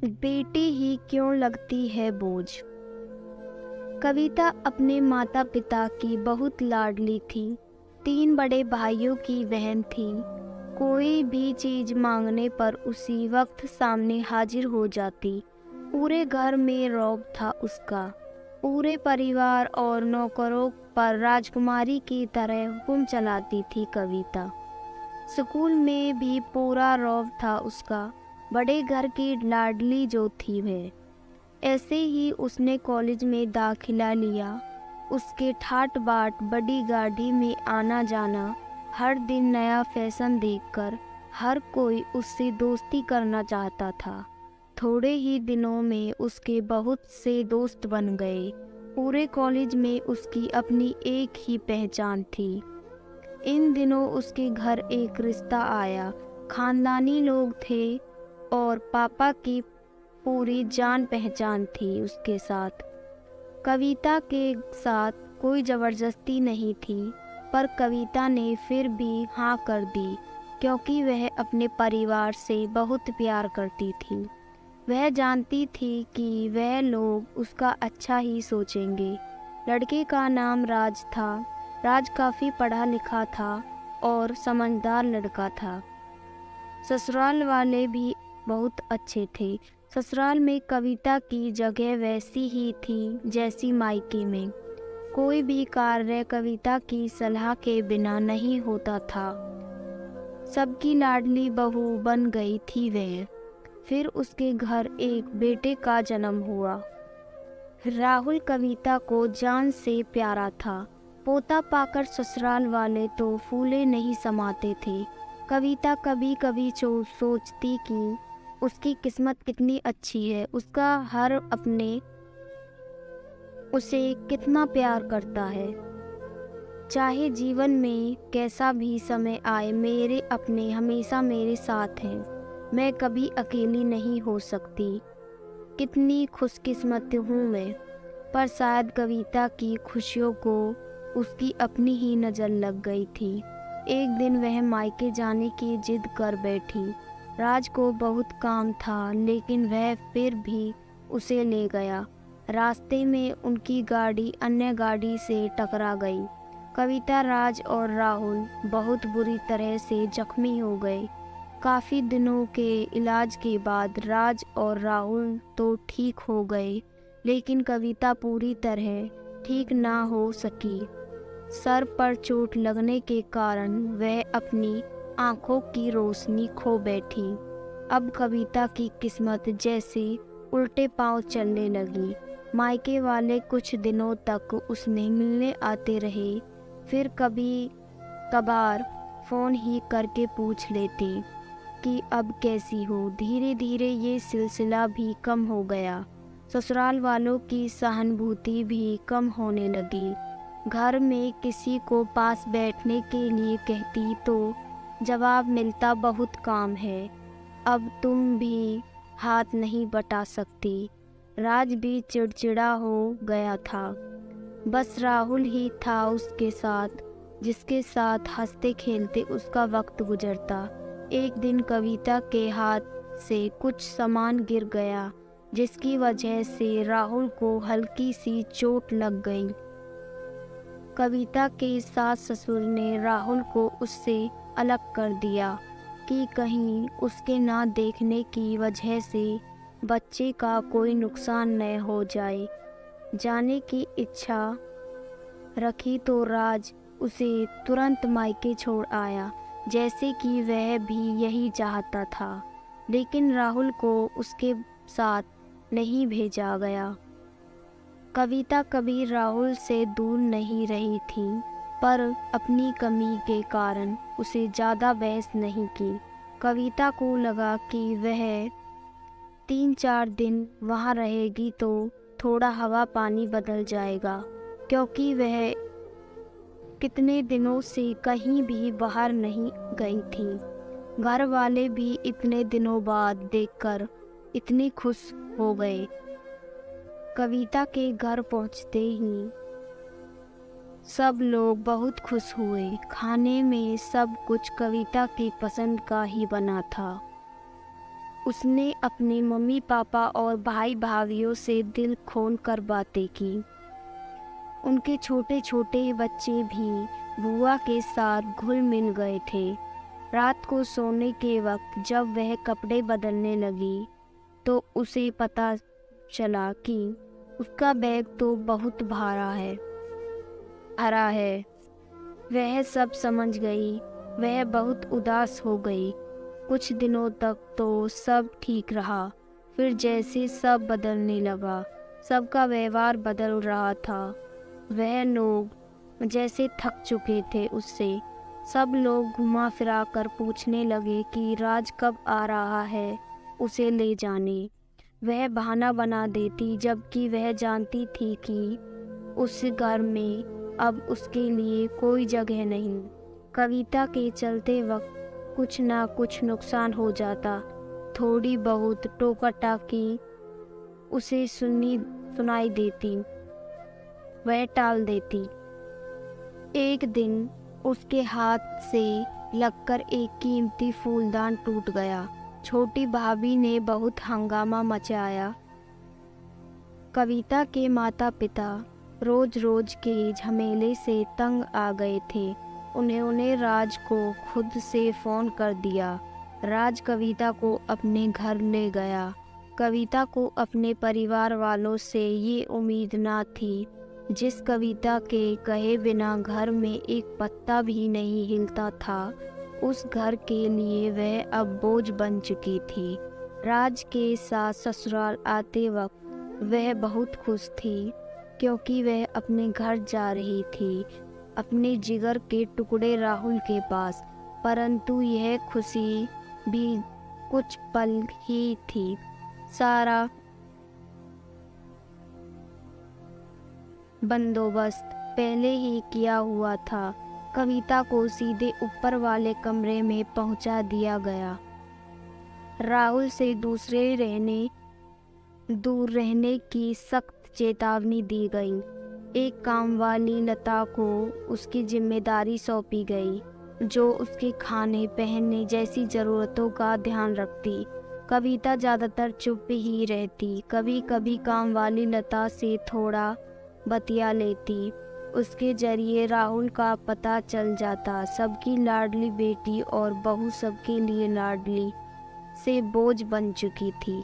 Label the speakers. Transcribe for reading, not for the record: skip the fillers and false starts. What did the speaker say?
Speaker 1: बेटी ही क्यों लगती है बोझ। कविता अपने माता पिता की बहुत लाडली थी। 3 बड़े भाइयों की बहन थी। कोई भी चीज मांगने पर उसी वक्त सामने हाजिर हो जाती। पूरे घर में रौब था उसका। पूरे परिवार और नौकरों पर राजकुमारी की तरह हुक्म चलाती थी कविता। स्कूल में भी पूरा रौब था उसका। बड़े घर की लाडली जो थी वह। ऐसे ही उसने कॉलेज में दाखिला लिया। उसके ठाट बाट बड़ी गाड़ी में आना जाना, हर दिन नया फैशन देखकर हर कोई उससे दोस्ती करना चाहता था। थोड़े ही दिनों में उसके बहुत से दोस्त बन गए। पूरे कॉलेज में उसकी अपनी एक ही पहचान थी। इन दिनों उसके घर एक रिश्ता आया। खानदानी लोग थे और पापा की पूरी जान पहचान थी उसके साथ। कविता के साथ कोई ज़बरदस्ती नहीं थी, पर कविता ने फिर भी हाँ कर दी क्योंकि वह अपने परिवार से बहुत प्यार करती थी। वह जानती थी कि वह लोग उसका अच्छा ही सोचेंगे। लड़के का नाम राज था। राज काफ़ी पढ़ा लिखा था और समझदार लड़का था। ससुराल वाले भी बहुत अच्छे थे। ससुराल में कविता की जगह वैसी ही थी जैसी मायके में। कोई भी कार्य कविता की सलाह के बिना नहीं होता था। सबकी लाडली बहू बन गई थी वह। फिर उसके घर एक बेटे का जन्म हुआ। राहुल कविता को जान से प्यारा था। पोता पाकर ससुराल वाले तो फूले नहीं समाते थे। कविता कभी कभी सोचती कि उसकी किस्मत कितनी अच्छी है। उसका हर अपने उसे कितना प्यार करता है। चाहे जीवन में कैसा भी समय आए, मेरे अपने हमेशा मेरे साथ हैं। मैं कभी अकेली नहीं हो सकती। कितनी खुशकिस्मत हूँ मैं। पर शायद कविता की खुशियों को उसकी अपनी ही नज़र लग गई थी। एक दिन वह मायके जाने की जिद कर बैठी। राज को बहुत काम था, लेकिन वह फिर भी उसे ले गया। रास्ते में उनकी गाड़ी अन्य गाड़ी से टकरा गई। कविता, राज और राहुल बहुत बुरी तरह से जख्मी हो गए। काफ़ी दिनों के इलाज के बाद राज और राहुल तो ठीक हो गए, लेकिन कविता पूरी तरह ठीक ना हो सकी। सर पर चोट लगने के कारण वह अपनी आंखों की रोशनी खो बैठी। अब कविता की किस्मत जैसे उल्टे पांव चलने लगी। मायके वाले कुछ दिनों तक उसने मिलने आते रहे, फिर कभी कभार फ़ोन ही करके पूछ लेते कि अब कैसी हो। धीरे धीरे ये सिलसिला भी कम हो गया। ससुराल वालों की सहानुभूति भी कम होने लगी। घर में किसी को पास बैठने के लिए कहती तो जवाब मिलता, बहुत काम है, अब तुम भी हाथ नहीं बटा सकती। राज भी चिड़चिड़ा हो गया था। बस राहुल ही था उसके साथ, जिसके साथ हंसते खेलते उसका वक्त गुजरता। एक दिन कविता के हाथ से कुछ सामान गिर गया, जिसकी वजह से राहुल को हल्की सी चोट लग गई। कविता के सास ससुर ने राहुल को उससे अलग कर दिया कि कहीं उसके ना देखने की वजह से बच्चे का कोई नुकसान न हो जाए। जाने की इच्छा रखी तो राज उसे तुरंत मायके छोड़ आया, जैसे कि वह भी यही चाहता था। लेकिन राहुल को उसके साथ नहीं भेजा गया। कविता कभी राहुल से दूर नहीं रही थी, पर अपनी कमी के कारण उसे ज़्यादा बहस नहीं की। कविता को लगा कि वह 3-4 दिन वहाँ रहेगी तो थोड़ा हवा पानी बदल जाएगा, क्योंकि वह कितने दिनों से कहीं भी बाहर नहीं गई थी। घर वाले भी इतने दिनों बाद देखकर इतने खुश हो गए। कविता के घर पहुंचते ही सब लोग बहुत खुश हुए। खाने में सब कुछ कविता की पसंद का ही बना था। उसने अपने मम्मी पापा और भाई भाभीयों से दिल खोल कर बातें की। उनके छोटे छोटे बच्चे भी बुआ के साथ घुल मिल गए थे। रात को सोने के वक्त जब वह कपड़े बदलने लगी तो उसे पता चला कि उसका बैग तो बहुत भरा है। वह सब समझ गई। वह बहुत उदास हो गई। कुछ दिनों तक तो सब ठीक रहा, फिर जैसे सब बदलने लगा, सबका व्यवहार बदल रहा था। वह लोग जैसे थक चुके थे उससे। सब लोग घुमा फिरा कर पूछने लगे कि राज कब आ रहा है उसे ले जाने। वह बहाना बना देती, जबकि वह जानती थी कि उस घर में अब उसके लिए कोई जगह नहीं। कविता के चलते वक्त कुछ ना कुछ नुकसान हो जाता। थोड़ी बहुत टोका टाकी उसे सुनाई देती, वह टाल देती। एक दिन उसके हाथ से लगकर एक कीमती फूलदान टूट गया। छोटी भाभी ने बहुत हंगामा मचाया। कविता के माता पिता रोज रोज के झमेले से तंग आ गए थे। उन्होंने राज को खुद से फ़ोन कर दिया। राज कविता को अपने घर ले गया। कविता को अपने परिवार वालों से ये उम्मीद ना थी। जिस कविता के कहे बिना घर में एक पत्ता भी नहीं हिलता था, उस घर के लिए वह अब बोझ बन चुकी थी। राज के साथ ससुराल आते वक्त वह बहुत खुश थी, क्योंकि वह अपने घर जा रही थी, अपने जिगर के टुकड़े राहुल के पास। परंतु यह खुशी भी कुछ पल ही थी। सारा बंदोबस्त पहले ही किया हुआ था। कविता को सीधे ऊपर वाले कमरे में पहुंचा दिया गया। राहुल से दूर रहने की सख्त चेतावनी दी गई। एक काम वाली लता को उसकी जिम्मेदारी सौंपी गई, जो उसके खाने पहनने जैसी ज़रूरतों का ध्यान रखती। कविता ज़्यादातर चुप ही रहती। कभी कभी काम वाली लता से थोड़ा बतिया लेती। उसके जरिए राहुल का पता चल जाता। सबकी लाडली बेटी और बहू सबके लिए लाडली से बोझ बन चुकी थी।